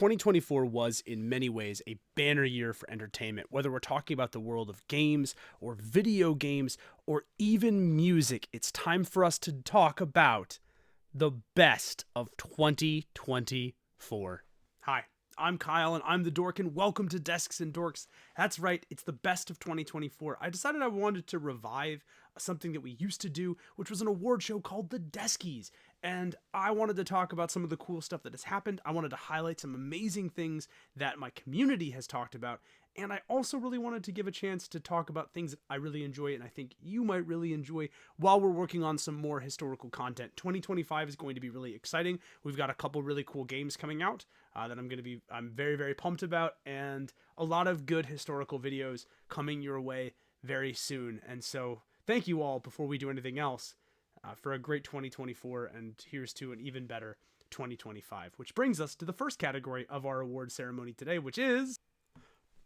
2024 was, in many ways, a banner year for entertainment, whether we're talking about the world of games or video games or even music. It's time for us to talk about the best of 2024. Hi, I'm Kyle, and I'm the Dork, and welcome to Desks and Dorks. That's right, it's the best of 2024. I decided I wanted to revive something that we used to do, which was an award show called the Deskies. And I wanted to talk about some of the cool stuff that has happened. I wanted to highlight some amazing things that my community has talked about. And I also really wanted to give a chance to talk about things that I really enjoy and I think you might really enjoy while we're working on some more historical content. 2025 is going to be really exciting. We've got a couple really cool games coming out that I'm very, very pumped about, and a lot of good historical videos coming your way very soon. And so thank you all, before we do anything else, for a great 2024, and here's to an even better 2025, which brings us to the first category of our award ceremony today, which is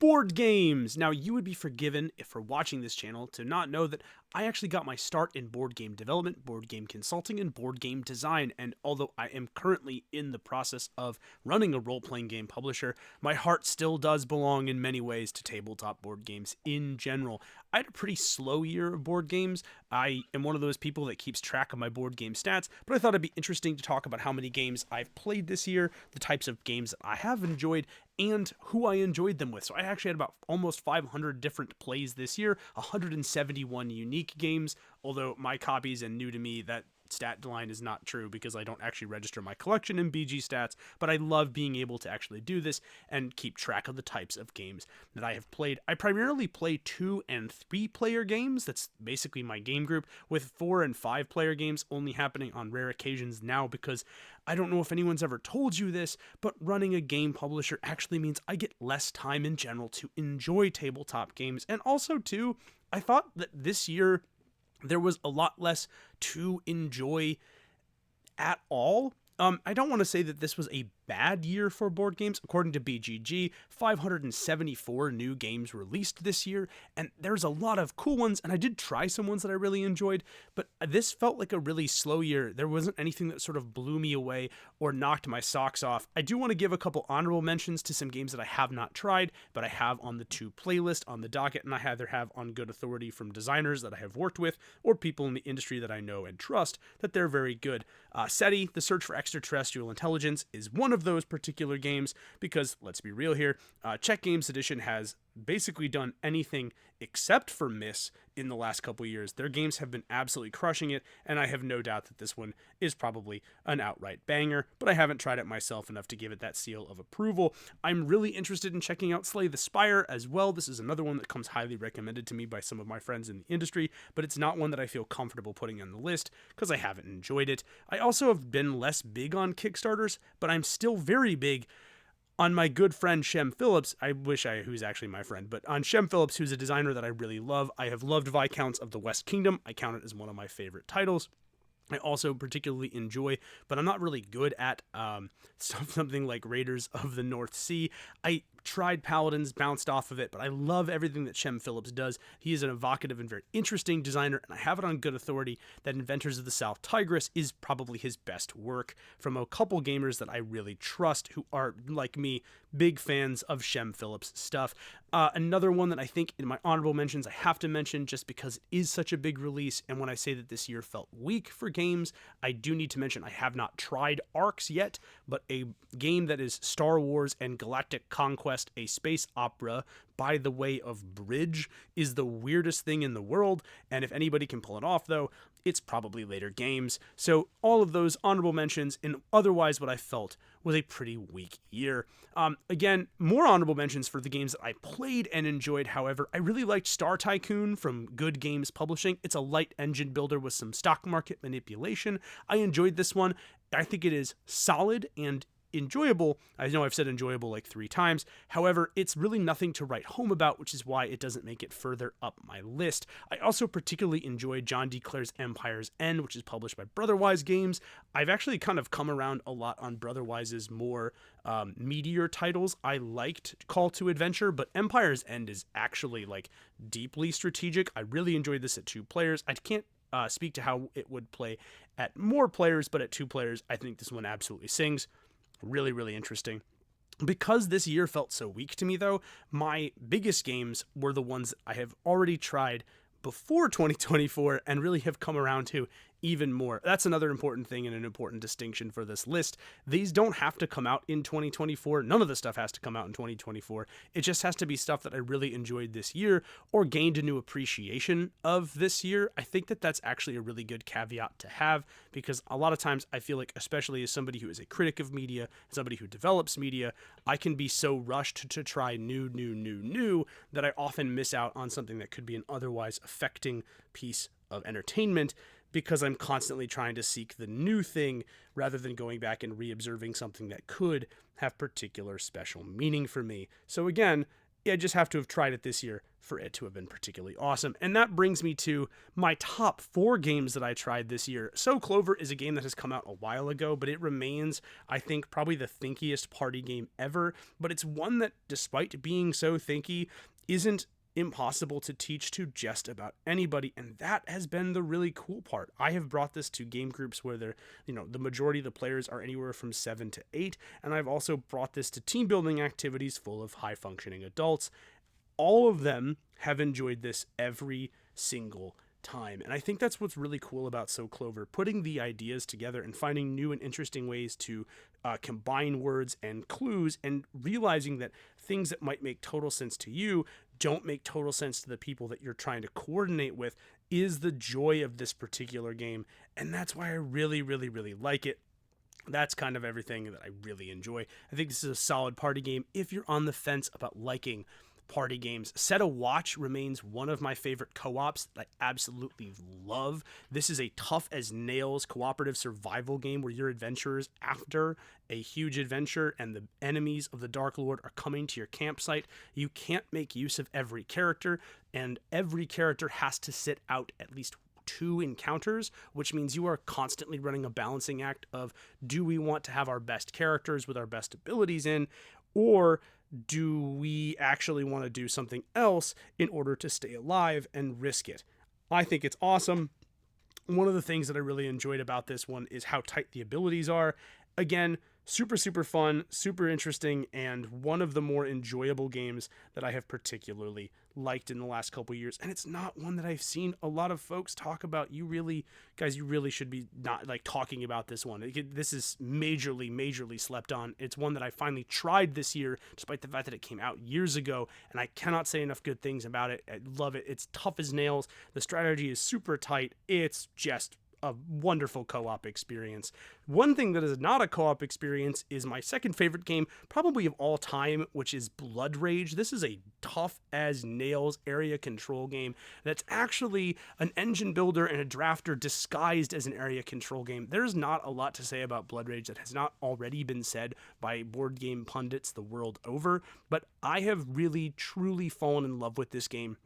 board games. Now, you would be forgiven if for watching this channel to not know that I actually got my start in board game development, board game consulting, and board game design, and although I am currently in the process of running a role-playing game publisher, my heart still does belong in many ways to tabletop board games in general. I had a pretty slow year of board games. I am one of those people that keeps track of my board game stats, but I thought it'd be interesting to talk about how many games I've played this year, the types of games that I have enjoyed, and who I enjoyed them with. So I actually had about almost 500 different plays this year, 171 unique games, although my copies and new to me, that stat line is not true because I don't actually register my collection in BG Stats, but I love being able to actually do this and keep track of the types of games that I have played. I primarily play 2 and 3 player games. That's basically my game group, with 4 and 5 player games only happening on rare occasions now, because I don't know if anyone's ever told you this, but running a game publisher actually means I get less time in general to enjoy tabletop games. And also too, I thought that this year there was a lot less to enjoy at all. I don't want to say that this was a bad year for board games. According to BGG, 574 new games released this year, and there's a lot of cool ones, and I did try some ones that I really enjoyed, but this felt like a really slow year. There wasn't anything that sort of blew me away or knocked my socks off. I do want to give a couple honorable mentions to some games that I have not tried, but I have on the to playlist on the docket, and I either have on good authority from designers that I have worked with or people in the industry that I know and trust that they're very good. SETI, The Search for Extraterrestrial Intelligence, is one of those particular games because, let's be real here, Czech Games Edition has basically done anything except for miss in the last couple years. Their games have been absolutely crushing it, and I have no doubt that this one is probably an outright banger, but I haven't tried it myself enough to give it that seal of approval. I'm really interested in checking out Slay the Spire as well. This is another one that comes highly recommended to me by some of my friends in the industry, but it's not one that I feel comfortable putting on the list because I haven't enjoyed it. I also have been less big on Kickstarters, but I'm still very big on my good friend Shem Phillips. Who's actually my friend, but on Shem Phillips, who's a designer that I really love. I have loved Viscounts of the West Kingdom. I count it as one of my favorite titles. I also particularly enjoy, but I'm not really good at something like Raiders of the North Sea. I tried Paladins, bounced off of it, but I love everything that Shem Phillips does. He is an evocative and very interesting designer, and I have it on good authority that Inventors of the South Tigris is probably his best work from a couple gamers that I really trust who are, like me, big fans of Shem Phillips stuff. Another one that I think in my honorable mentions I have to mention just because it is such a big release, and when I say that this year felt weak for games, I do need to mention I have not tried Arcs yet, but a game that is Star Wars and Galactic Conquest, a space opera by the way of bridge, is the weirdest thing in the world, and if anybody can pull it off though, it's probably Later Games. So all of those honorable mentions, and otherwise what I felt was a pretty weak year. Again, more honorable mentions for the games that I played and enjoyed. However, I really liked Star Tycoon from Good Games Publishing. It's a light engine builder with some stock market manipulation. I enjoyed this one. I think it is solid and enjoyable. I know I've said enjoyable like 3 times. However, it's really nothing to write home about, which is why it doesn't make it further up my list. I also particularly enjoyed John D. Clare's Empire's End, which is published by Brotherwise Games. I've actually kind of come around a lot on Brotherwise's more meatier titles. I liked Call to Adventure, but Empire's End is actually like deeply strategic. I really enjoyed this at 2 players. I can't speak to how it would play at more players, but at 2 players, I think this one absolutely sings. Really, really interesting. Because this year felt so weak to me, though, my biggest games were the ones that I have already tried before 2024 and really have come around to even more. That's another important thing and an important distinction for this list. These don't have to come out in 2024. None of the stuff has to come out in 2024. It just has to be stuff that I really enjoyed this year or gained a new appreciation of this year. I think that that's actually a really good caveat to have, because a lot of times I feel like, especially as somebody who is a critic of media, somebody who develops media, I can be so rushed to try new that I often miss out on something that could be an otherwise affecting piece of entertainment, because I'm constantly trying to seek the new thing rather than going back and re-observing something that could have particular special meaning for me. So again, I just have to have tried it this year for it to have been particularly awesome. And that brings me to my top 4 games that I tried this year. So Clover is a game that has come out a while ago, but it remains, I think, probably the thinkiest party game ever. But it's one that, despite being so thinky, isn't impossible to teach to just about anybody, and that has been the really cool part. I have brought this to game groups where they're, the majority of the players are anywhere from 7 to 8, and I've also brought this to team building activities full of high functioning adults. All of them have enjoyed this every single time, and I think that's what's really cool about So Clover, putting the ideas together and finding new and interesting ways to combine words and clues, and realizing that things that might make total sense to you don't make total sense to the people that you're trying to coordinate with, is the joy of this particular game, and that's why I really like it. That's kind of everything that I really enjoy. I think this is a solid party game if you're on the fence about liking party games. Set a Watch remains one of my favorite co-ops that I absolutely love. This is a tough as nails cooperative survival game where you're adventurers after a huge adventure and the enemies of the Dark Lord are coming to your campsite. You can't make use of every character, and every character has to sit out at least 2 encounters, which means you are constantly running a balancing act of, do we want to have our best characters with our best abilities in, or do we actually want to do something else in order to stay alive and risk it? I think it's awesome. One of the things that I really enjoyed about this one is how tight the abilities are. Again, super fun, super interesting, and one of the more enjoyable games that I have particularly liked in the last couple years. And it's not one that I've seen a lot of folks talk about. You really should be not talking about this one. This is majorly slept on. It's one that I finally tried this year, despite the fact that it came out years ago, and I cannot say enough good things about it. I love it. It's tough as nails. The strategy is super tight. It's just a wonderful co-op experience. One thing that is not a co-op experience is my second favorite game, probably of all time, which is Blood Rage. This is a tough as nails area control game that's actually an engine builder and a drafter disguised as an area control game. There's not a lot to say about Blood Rage that has not already been said by board game pundits the world over, but I have really truly fallen in love with this game,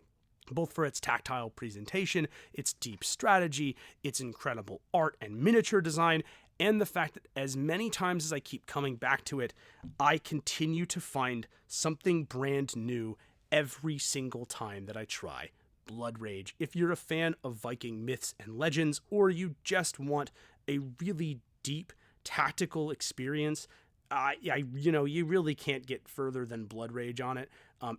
both for its tactile presentation, its deep strategy, its incredible art and miniature design, and the fact that as many times as I keep coming back to it, I continue to find something brand new every single time that I try Blood Rage. If you're a fan of Viking myths and legends, or you just want a really deep tactical experience, you really can't get further than Blood Rage on it.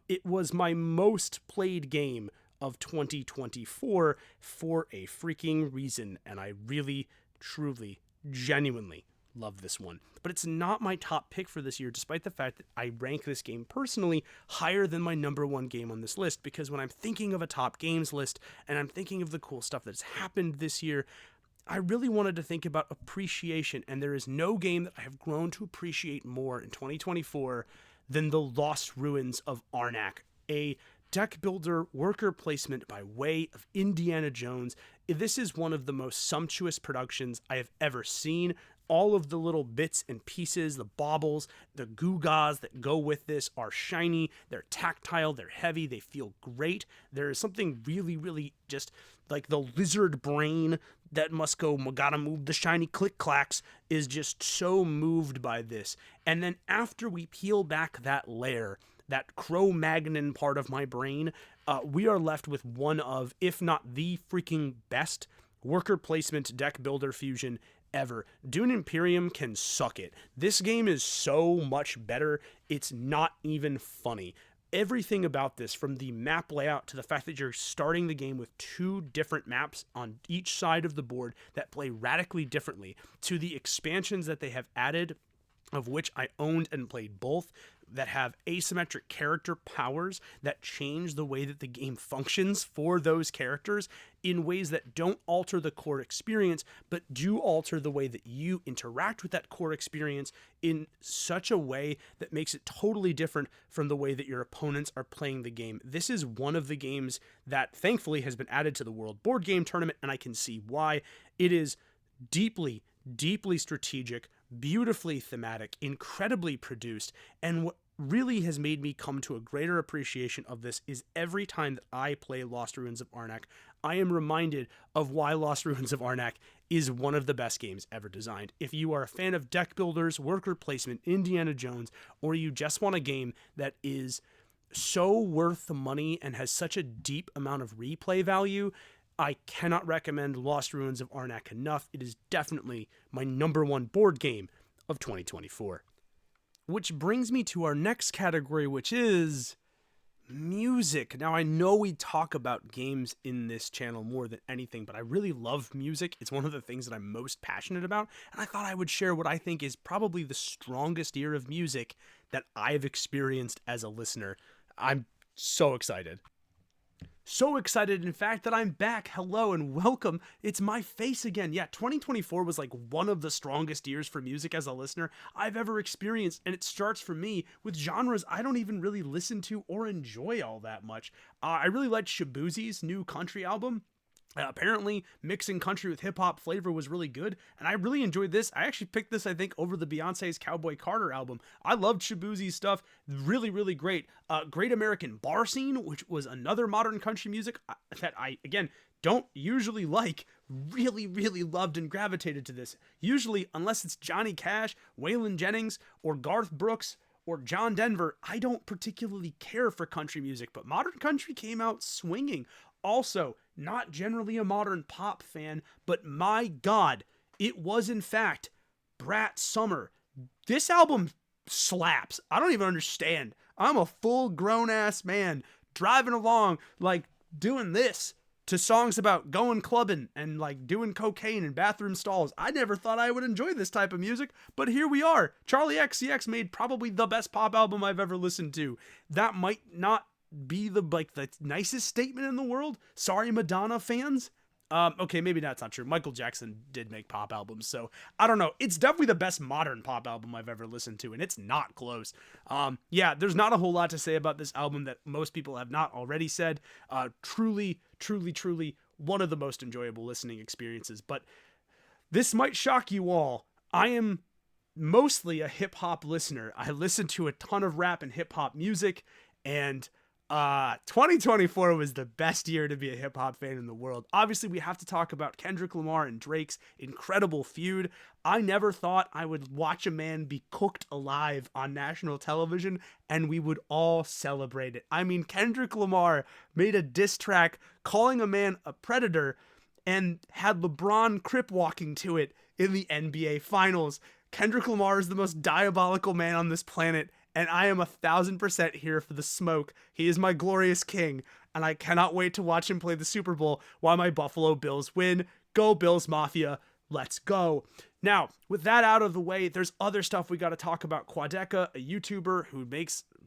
It was my most played game of 2024 for a freaking reason, and I really, truly, genuinely love this one. But it's not my top pick for this year, despite the fact that I rank this game personally higher than my number 1 game on this list, because when I'm thinking of a top games list, and I'm thinking of the cool stuff that's happened this year, I really wanted to think about appreciation, and there is no game that I have grown to appreciate more in 2024 than The Lost Ruins of Arnak, a deck builder worker placement by way of Indiana Jones. This is one of the most sumptuous productions I have ever seen. All of the little bits and pieces, the baubles, the gewgaws that go with this are shiny, they're tactile, they're heavy, they feel great. There is something really just like the lizard brain that must go, gotta move the shiny click-clacks, is just so moved by this. And then after we peel back that layer, that Cro-Magnon part of my brain, we are left with one of, if not the freaking best worker placement deck builder fusion ever. Dune Imperium can suck it. This game is so much better, it's not even funny. Everything about this, from the map layout to the fact that you're starting the game with 2 different maps on each side of the board that play radically differently, to the expansions that they have added, of which I owned and played both, that have asymmetric character powers that change the way that the game functions for those characters in ways that don't alter the core experience, but do alter the way that you interact with that core experience in such a way that makes it totally different from the way that your opponents are playing the game. This is one of the games that thankfully has been added to the World Board Game Tournament, and I can see why. It is deeply, deeply strategic, beautifully thematic, incredibly produced, and what really has made me come to a greater appreciation of this is every time that I play Lost Ruins of Arnak, I am reminded of why Lost Ruins of Arnak is one of the best games ever designed. If you are a fan of deck builders, worker placement, Indiana Jones, or you just want a game that is so worth the money and has such a deep amount of replay value, I cannot recommend Lost Ruins of Arnak enough. It is definitely my #1 board game of 2024. Which brings me to our next category, which is music. Now, I know we talk about games in this channel more than anything, but I really love music. It's one of the things that I'm most passionate about, and I thought I would share what I think is probably the strongest year of music that I've experienced as a listener. I'm so excited. So excited, in fact, that I'm back. Hello and welcome. It's my face again. Yeah, 2024 was like one of the strongest years for music as a listener I've ever experienced, and it starts for me with genres I don't even really listen to or enjoy all that much. I really liked Shabuzi's new country album. Apparently, mixing country with hip-hop flavor was really good, and I really enjoyed this. I actually picked this, I think, over the Beyonce's Cowboy Carter album. I loved Shabuzi's stuff. Really, really great. Great American Bar Scene, which was another modern country music that I, again, don't usually like. Really, really loved and gravitated to this. Usually, unless it's Johnny Cash, Waylon Jennings, or Garth Brooks, or John Denver, I don't particularly care for country music, but modern country came out swinging. Also, not generally a modern pop fan, but my God, it was in fact Brat Summer. This album slaps. I don't even understand. I'm a full grown ass man driving along, like doing this to songs about going clubbing and like doing cocaine in bathroom stalls. I never thought I would enjoy this type of music, but here we are. Charlie XCX made probably the best pop album I've ever listened to. That might not be the nicest statement in the world. Sorry, Madonna fans. Okay, maybe that's not true. Michael Jackson did make pop albums, so I don't know. It's definitely the best modern pop album I've ever listened to, and it's not close. Yeah, there's not a whole lot to say about this album that most people have not already said. Truly, truly, truly one of the most enjoyable listening experiences, but this might shock you all. I am mostly a hip-hop listener. I listen to a ton of rap and hip-hop music, and 2024 was the best year to be a hip-hop fan in the world. Obviously, we have to talk about Kendrick Lamar and Drake's incredible feud. I never thought I would watch a man be cooked alive on national television, and we would all celebrate it. I mean, Kendrick Lamar made a diss track calling a man a predator and had LeBron crip walking to it in the NBA Finals. Kendrick Lamar is the most diabolical man on this planet, and I am 1,000% here for the smoke. He is my glorious king, and I cannot wait to watch him play the Super Bowl while my Buffalo Bills win. Go Bills Mafia, let's go. Now, with that out of the way, there's other stuff we got to talk about. Quadeca, a YouTuber who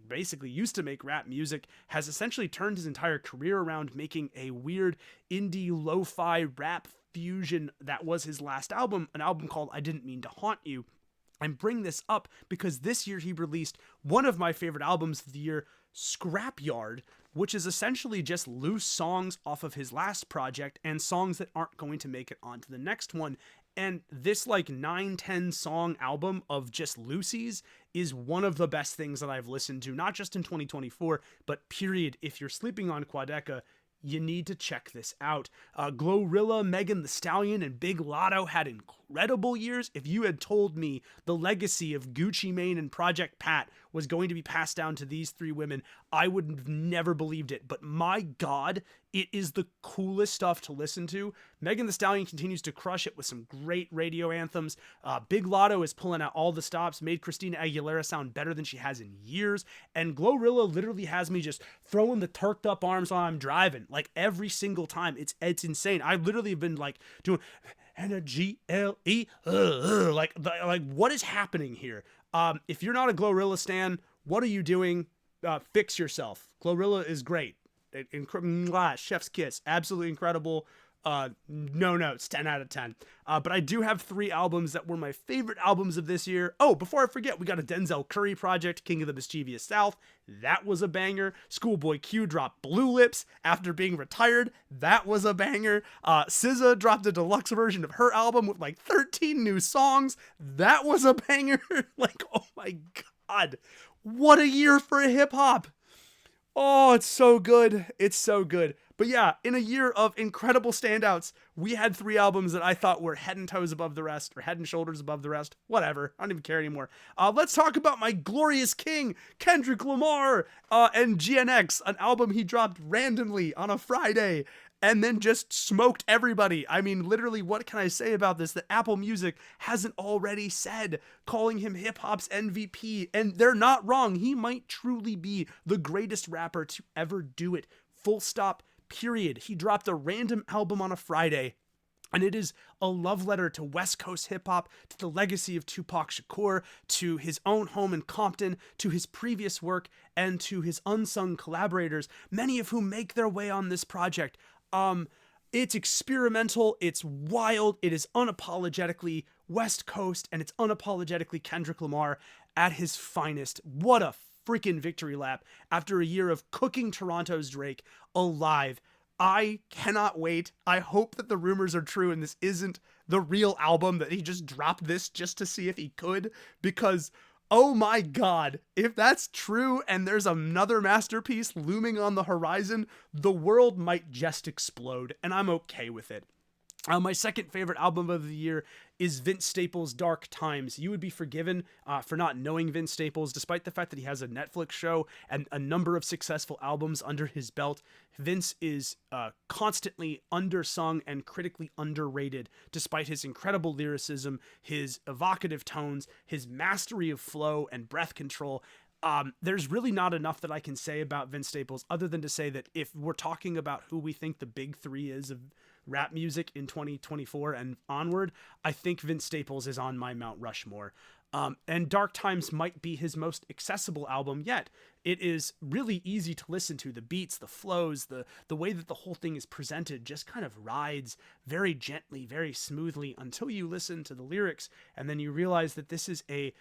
basically used to make rap music, has essentially turned his entire career around making a weird indie lo-fi rap fusion that was his last album, an album called I Didn't Mean to Haunt You. I bring this up because this year he released one of my favorite albums of the year, Scrapyard, which is essentially just loose songs off of his last project and songs that aren't going to make it onto the next one. And this 9-10 song album of just loosies is one of the best things that I've listened to, not just in 2024, but period. If you're sleeping on Quadeca, you need to check this out. Glorilla, Megan Thee Stallion, and Big Lotto had incredible incredible years. If you had told me the legacy of Gucci Mane and Project Pat was going to be passed down to these three women, I would have never believed it. But my God, it is the coolest stuff to listen to. Megan Thee Stallion continues to crush it with some great radio anthems. Big Lotto is pulling out all the stops, made Christina Aguilera sound better than she has in years. And Glorilla literally has me just throwing the turked up arms while I'm driving, like every single time. It's insane. I literally have been like doing and a GLE, like what is happening here? If you're not a Glorilla stan, what are you doing? Fix yourself. Glorilla is great. Chef's kiss, absolutely incredible. No notes, 10 out of 10. But I do have 3 albums that were my favorite albums of this year. Oh, before I forget, we got a Denzel Curry project, King of the Mischievous South. That was a banger. Schoolboy Q dropped Blue Lips after being retired. That was a banger. SZA dropped a deluxe version of her album with like 13 new songs. That was a banger. Like, oh my God. What a year for hip hop. Oh, it's so good. It's so good. But yeah, in a year of incredible standouts, we had 3 albums that I thought were head and toes above the rest, or head and shoulders above the rest. Whatever. I don't even care anymore. Let's talk about my glorious king, Kendrick Lamar, and GNX, an album he dropped randomly on a Friday and then just smoked everybody. I mean, literally, what can I say about this that Apple Music hasn't already said, calling him hip-hop's MVP? And they're not wrong. He might truly be the greatest rapper to ever do it. Full stop, period. He dropped a random album on a Friday, and it is a love letter to West Coast hip-hop, to the legacy of Tupac Shakur, to his own home in Compton, to his previous work, and to his unsung collaborators, many of whom make their way on this project. It's experimental, it's wild, it is unapologetically West Coast, and it's unapologetically Kendrick Lamar at his finest. What a freaking victory lap after a year of cooking Toronto's Drake alive. I cannot wait. I hope that the rumors are true and this isn't the real album, that he just dropped this just to see if he could, because oh my God, if that's true and there's another masterpiece looming on the horizon, the world might just explode, and I'm okay with it. My second favorite album of the year is Vince Staples' Dark Times. You would be forgiven for not knowing Vince Staples, despite the fact that he has a Netflix show and a number of successful albums under his belt. Vince is constantly undersung and critically underrated, despite his incredible lyricism, his evocative tones, his mastery of flow and breath control. There's really not enough that I can say about Vince Staples other than to say that if we're talking about who we think the big 3 is of rap music in 2024 and onward, I think Vince Staples is on my Mount Rushmore. And Dark Times might be his most accessible album yet. It is really easy to listen to. The beats, the flows, the way that the whole thing is presented just kind of rides very gently, very smoothly until you listen to the lyrics, and then you realize that this is a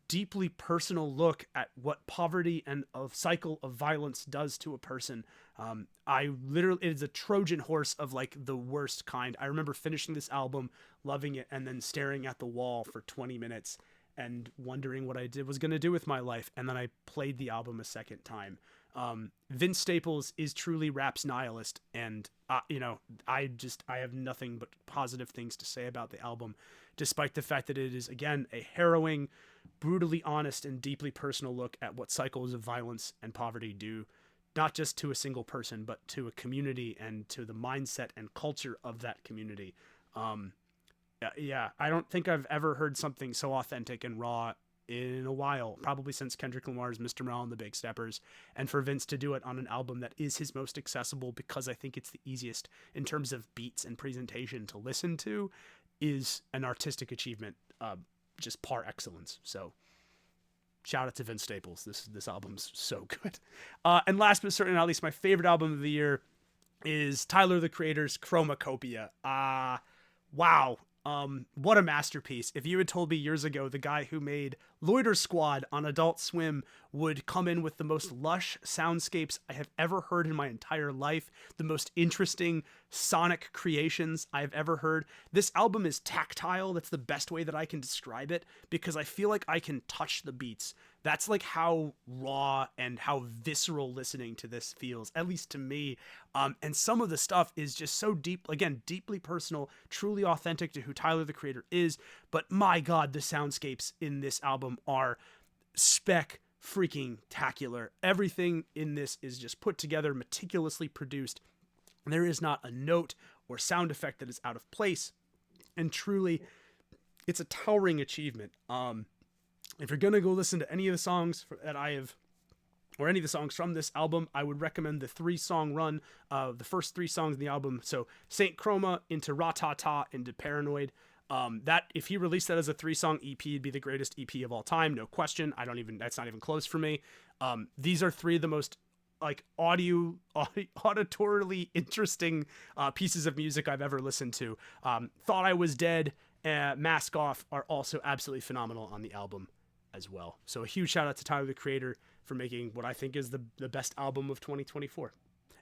deeply personal look at what poverty and a cycle of violence does to a person. It is a Trojan horse of like the worst kind. I remember finishing this album, loving it, and then staring at the wall for 20 minutes and wondering what I was going to do with my life. And then I played the album a second time. Vince Staples is truly rap's nihilist. And, I have nothing but positive things to say about the album, despite the fact that it is, again, a harrowing, brutally honest, and deeply personal look at what cycles of violence and poverty do, not just to a single person, but to a community and to the mindset and culture of that community. I don't think I've ever heard something so authentic and raw in a while, probably since Kendrick Lamar's Mr. Morale and the Big Steppers, and for Vince to do it on an album that is his most accessible because I think it's the easiest in terms of beats and presentation to listen to is an artistic achievement, just par excellence. So shout out to Vince Staples. This album's so good. And last but certainly not least, my favorite album of the year is Tyler, the Creator's Chromacopia. Wow. What a masterpiece. If you had told me years ago the guy who made Loiter Squad on Adult Swim would come in with the most lush soundscapes I have ever heard in my entire life, the most interesting sonic creations I've ever heard. This album is tactile. That's the best way that I can describe it, because I feel like I can touch the beats That's like how raw and how visceral listening to this feels, at least to me. And some of the stuff is just so deep, again, deeply personal, truly authentic to who Tyler the Creator is. But my God, the soundscapes in this album are freaking tacular. Everything in this is just put together, meticulously produced. There is not a note or sound effect that is out of place. And truly, it's a towering achievement. If you're going to go listen to any of the songs that I have, or any of the songs from this album, I would recommend the 3-song run of the first 3 songs in the album. So Saint Chroma into Ra-Ta-Ta into Paranoid. That if he released that as a 3-song EP, it'd be the greatest EP of all time, no question. That's not even close for me. These are 3 of the most like auditorily interesting pieces of music I've ever listened to. Thought I Was Dead, Mask Off are also absolutely phenomenal on the album as well. So a huge shout out to Tyler the Creator for making what I think is the best album of 2024.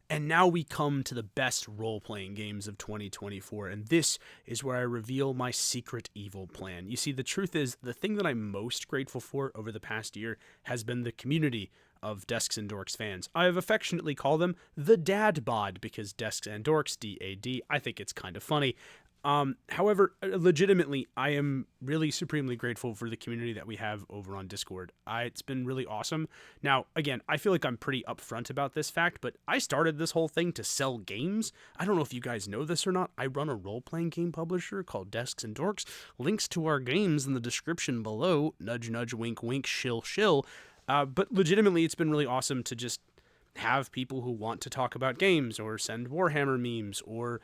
And now we come to the best role-playing games of 2024, and this is where I reveal my secret evil plan. You see, the truth is, the thing that I'm most grateful for over the past year has been the community of Desks and Dorks fans. I have affectionately called them the Dad Bod, because Desks and Dorks, D-A-D, I think it's kind of funny. However, legitimately, I am really supremely grateful for the community that we have over on Discord. It's been really awesome. Now, again, I feel like I'm pretty upfront about this fact, but I started this whole thing to sell games. I don't know if you guys know this or not. I run a role-playing game publisher called Desks and Dorks. Links to our games in the description below. Nudge, nudge, wink, wink, shill, shill. But legitimately, it's been really awesome to just have people who want to talk about games or send Warhammer memes or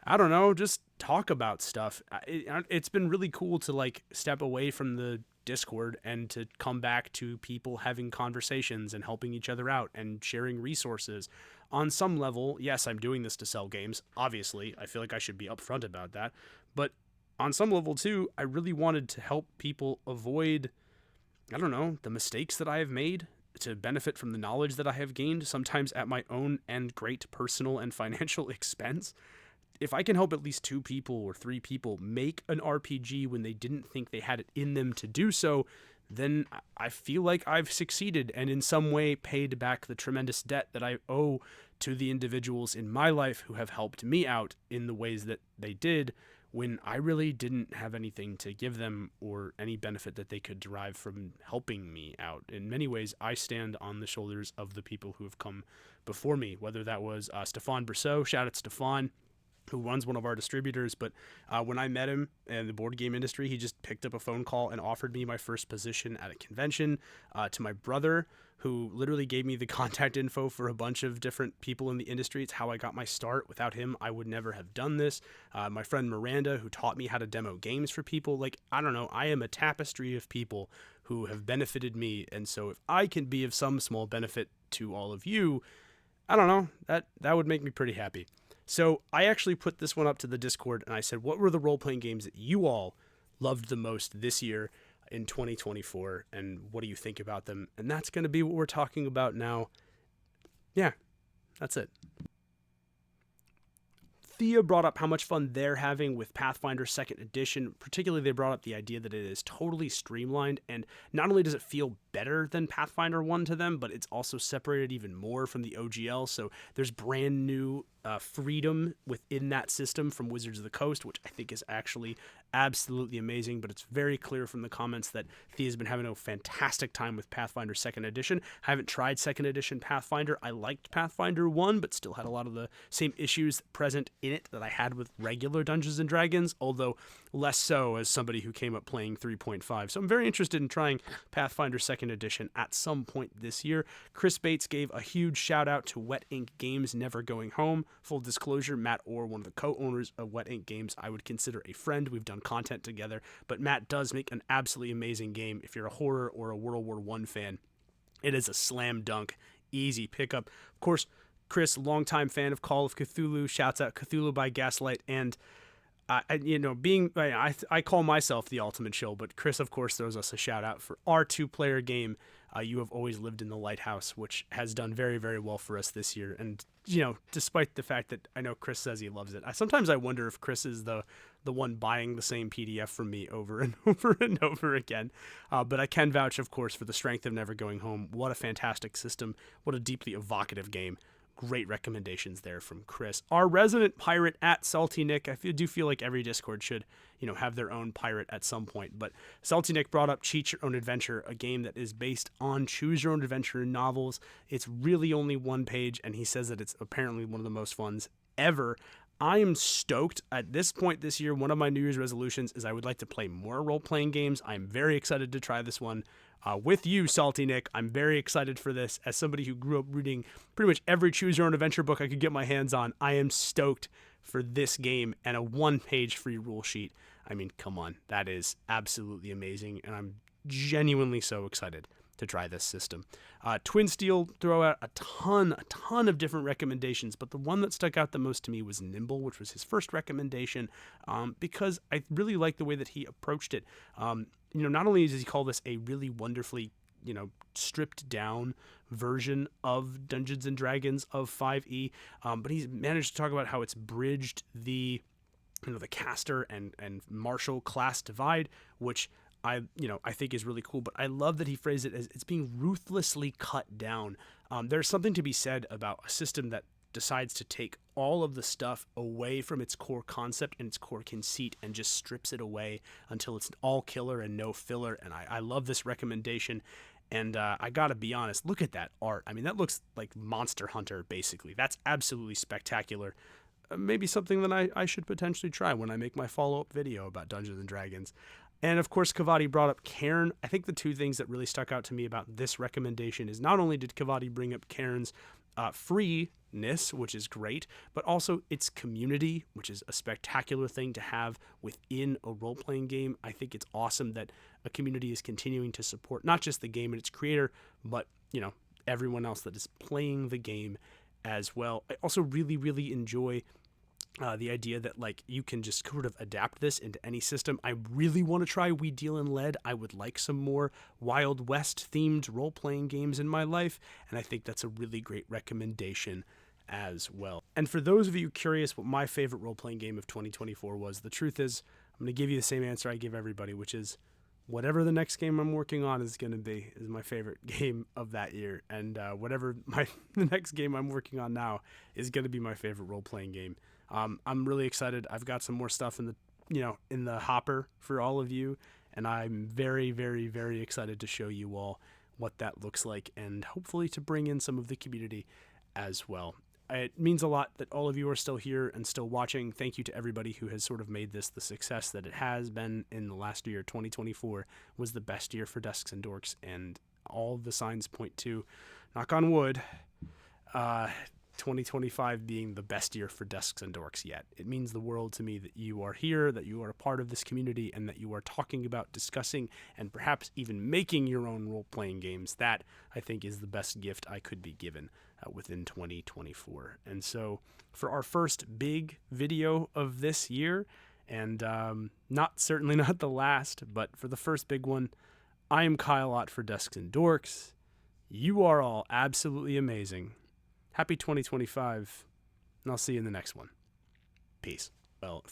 I don't know, just talk about stuff. It's been really cool to like step away from the Discord and to come back to people having conversations and helping each other out and sharing resources. On some level, yes, I'm doing this to sell games. Obviously, I feel like I should be upfront about that. But on some level too, I really wanted to help people avoid, I don't know, the mistakes that I have made, to benefit from the knowledge that I have gained, sometimes at my own and great personal and financial expense. If I can help at least 2 people or 3 people make an RPG when they didn't think they had it in them to do so, then I feel like I've succeeded and in some way paid back the tremendous debt that I owe to the individuals in my life who have helped me out in the ways that they did when I really didn't have anything to give them or any benefit that they could derive from helping me out. In many ways, I stand on the shoulders of the people who have come before me, whether that was Stefan Brousseau, shout out Stefan, who runs one of our distributors, but when I met him in the board game industry, he just picked up a phone call and offered me my first position at a convention. To my brother, who literally gave me the contact info for a bunch of different people in the industry. It's how I got my start. Without him, I would never have done this. My friend Miranda, who taught me how to demo games for people. Like, I don't know, I am a tapestry of people who have benefited me, and so if I can be of some small benefit to all of you, I don't know, that would make me pretty happy. So I actually put this one up to the Discord and I said, what were the role-playing games that you all loved the most this year in 2024? And what do you think about them? And that's going to be what we're talking about now. Yeah, that's it. Thea brought up how much fun they're having with Pathfinder 2nd Edition. Particularly, they brought up the idea that it is totally streamlined, and not only does it feel better than Pathfinder 1 to them, but it's also separated even more from the OGL, so there's brand new freedom within that system from Wizards of the Coast, which I think is actually absolutely amazing, but it's very clear from the comments that Thea's been having a fantastic time with Pathfinder 2nd Edition. I haven't tried 2nd Edition Pathfinder. I liked Pathfinder 1, but still had a lot of the same issues present in it that I had with regular Dungeons & Dragons, although less so as somebody who came up playing 3.5. So I'm very interested in trying Pathfinder 2nd Edition at some point this year. Chris Bates gave a huge shout out to Wet Ink Games Never Going Home. Full disclosure, Matt Orr, one of the co-owners of Wet Ink Games, I would consider a friend. We've done content together, but Matt does make an absolutely amazing game. If you're a horror or a World War I fan, it is a slam dunk, easy pickup. Of course, Chris, longtime fan of Call of Cthulhu, shouts out Cthulhu by Gaslight, and I call myself the ultimate shill, but Chris, of course, throws us a shout out for our 2-player game, You Have Always Lived in the Lighthouse, which has done very, very well for us this year. And, despite the fact that I know Chris says he loves it, sometimes I wonder if Chris is the the one buying the same PDF from me over and over and over again. But I can vouch, of course, for the strength of Never Going Home. What a fantastic system. What a deeply evocative game. Great recommendations there from Chris. Our resident pirate at Salty Nick. I do feel like every Discord should, have their own pirate at some point. But Salty Nick brought up Cheat Your Own Adventure, a game that is based on choose your own adventure novels. It's really only one page, and he says that it's apparently one of the most fun ever. I am stoked. At this point this year, one of my New Year's resolutions is I would like to play more role-playing games. I'm very excited to try this one. With you, Salty Nick, I'm very excited for this. As somebody who grew up reading pretty much every Choose Your Own Adventure book I could get my hands on, I am stoked for this game and a one-page free rule sheet. I mean, come on. That is absolutely amazing, and I'm genuinely so excited to try this system. Twin Steel throw out a ton of different recommendations, but the one that stuck out the most to me was Nimble, which was his first recommendation, because I really like the way that he approached it. Not only does he call this a really wonderfully, stripped down version of Dungeons and Dragons of 5e, but he's managed to talk about how it's bridged the caster and martial class divide, which I think is really cool. But I love that he phrased it as it's being ruthlessly cut down. There's something to be said about a system that decides to take all of the stuff away from its core concept and its core conceit and just strips it away until it's all killer and no filler. And I love this recommendation. And I gotta be honest, look at that art. I mean, that looks like Monster Hunter, basically. That's absolutely spectacular. Maybe something that I should potentially try when I make my follow-up video about Dungeons & Dragons. And of course, Kavadi brought up Cairn. I think the two things that really stuck out to me about this recommendation is not only did Kavadi bring up Cairn's freeness, which is great, but also its community, which is a spectacular thing to have within a role-playing game. I think it's awesome that a community is continuing to support not just the game and its creator, but everyone else that is playing the game as well. I also really, really enjoy the idea that you can just sort of adapt this into any system. I really want to try We Deal in Lead. I would like some more Wild West themed role-playing games in my life, and I think that's a really great recommendation as well. And for those of you curious what my favorite role-playing game of 2024 was, the truth is I'm going to give you the same answer I give everybody, which is whatever the next game I'm working on is going to be is my favorite game of that year, and whatever the next game I'm working on now is going to be my favorite role-playing game. I'm really excited. I've got some more stuff in the hopper for all of you, and I'm very, very, very excited to show you all what that looks like, and hopefully to bring in some of the community as well. It means a lot that all of you are still here and still watching. Thank you to everybody who has sort of made this the success that it has been in the last year. 2024 was the best year for Desks and Dorks, and all the signs point to, knock on wood, 2025 being the best year for Desks and Dorks yet. It means the world to me that you are here, that you are a part of this community, and that you are talking about, discussing, and perhaps even making your own role-playing games. That, I think, is the best gift I could be given within 2024. And so for our first big video of this year, and certainly not the last, but for the first big one, I am Kyle Ott for Desks and Dorks. You are all absolutely amazing. Happy 2025, and I'll see you in the next one. Peace. Well,